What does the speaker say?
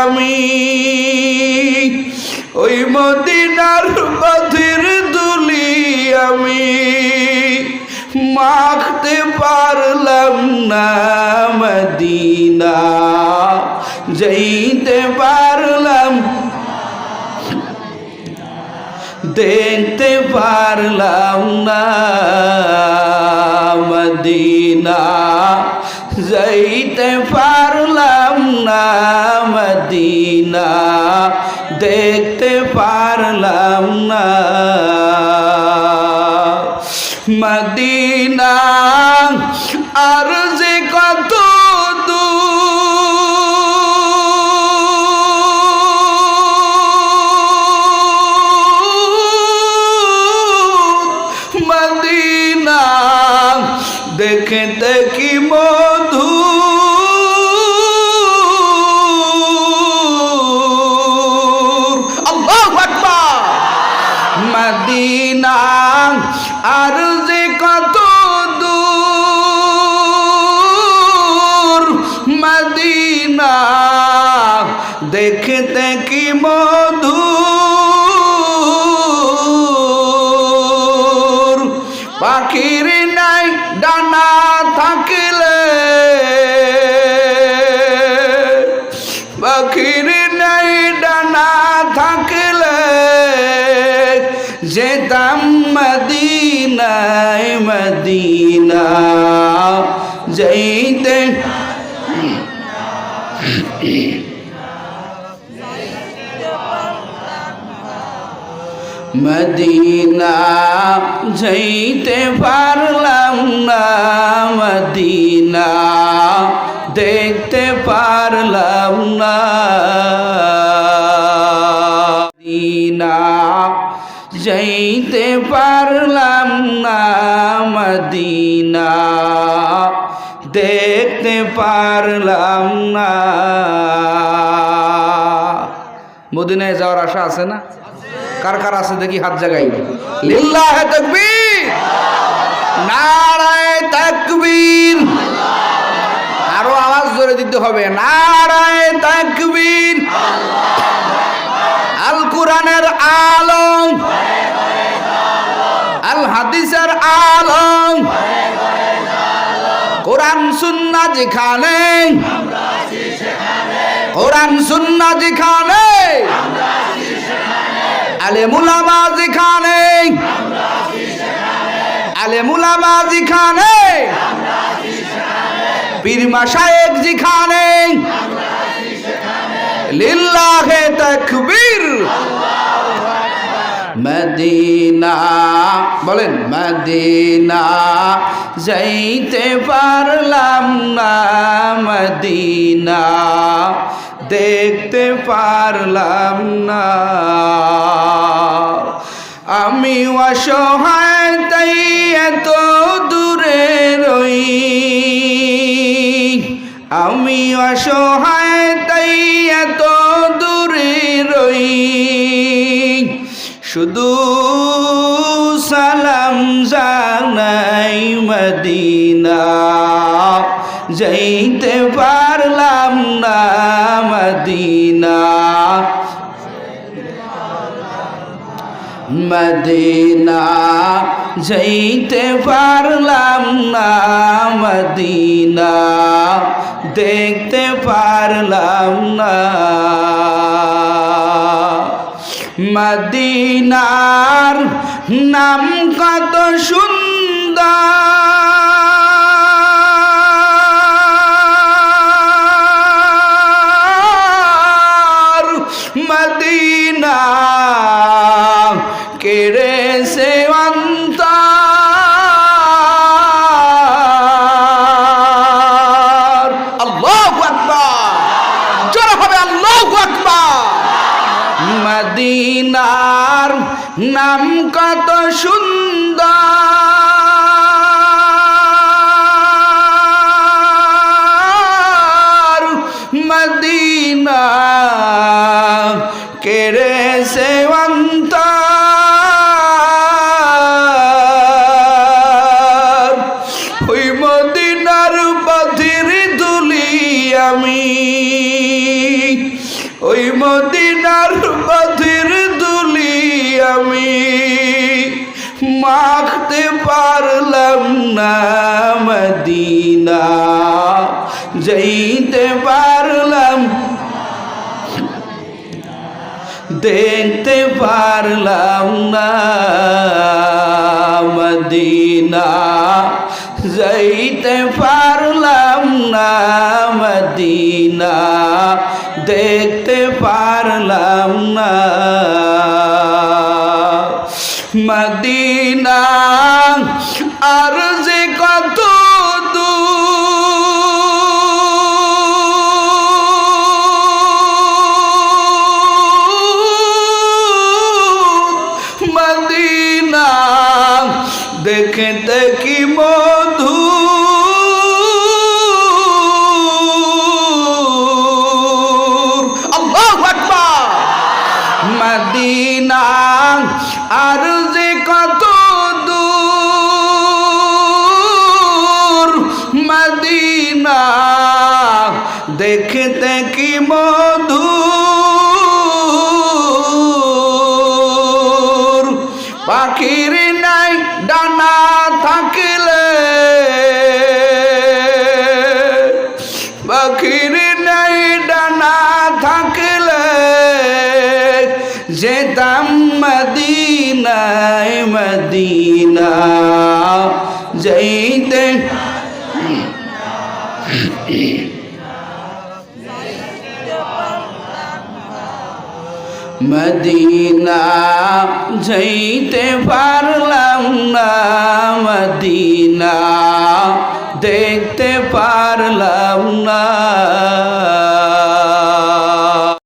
আমি ওই মদিনার পথের ধুলি আমি মাখতে পারলাম না মদিনা যাইতে পারলাম দেখতে পারলাম না মদিনা যাইতে পারলাম না মদিনা দেখতে পারলাম না মদিনা আর যে কত মদিনা দেখতে কি মধু আল্লাহু আকবার মদিনা আর যে কত দূর মদিনা দেখতে কি মধু পাখির নাই ডানা থাকলে পাখির নাই ডানা থাকলে যেতাম মদিনায় মদিনা যাইতে মদিনা যাইতে পারলাম না মদিনা দেখতে পারলাম না মদিনা যাইতে পারলাম না মদিনা দেখতে পারলাম না মদিনায় যাওয়ার আশা আছে না কার কার আছে দেখি হাত জাগাই লিল্লাহে তাকবীর নারায়ে তাকবীর আরো আওয়াজ জোরে দিতে হবে নারায়ে তাকবীর আল কোরআনের আলম আল হাদিসের আলম কোরআন সুন্নাহ যেখানে কোরআন সুন্নাহ যেখানে আলেম উলামা যেখানে আলেম উলামা যেখানে পীর মাশায়েখ যেখানে লিল্লাহে তাকবীর মদিনা বলেন মদিনা যাইতে পারলাম না মদিনা দেখতে পারলাম না আমি অসহায় তাই এত দূরে রই আমি অসহায় তাই এত দূরে রই শুধু সালাম জানাই মদিনা যাইতে পারলাম না মদিনা মদিনা যাইতে পারলাম না মদিনা দেখতে পারলাম না মদিনার নাম কত সুন্দর মদিনা কেড়ে সে অন্তর আল্লাহু আকবার জোরে হবে আল্লাহু আকবার মদিনার নাম কত সুন্দর মদিনা কেড়ে সে অন্তর ওই মদিনার পথের ধুলি আমি মদিনার পথের ধুলি আমি মাখতে পারলাম না মদিনা যাইতে পারলাম দেখতে পারলাম না মদিনা যাইতে পারলাম না মদিনা দেখতে পারলাম না মদিনা আর যে কত মদিনা দেখতে কি মধু আল্লাহু আকবার মদিনা আর যে কত দূর মদিনা দেখতে কি মধু পাখির নাই ডানা থাকলে পাখির নাই ডানা থাকলে যেতাম মদিনায় মদিনা যাইতে মদিনা যাইতে পারলাম না মদিনা দেখতে পারলাম না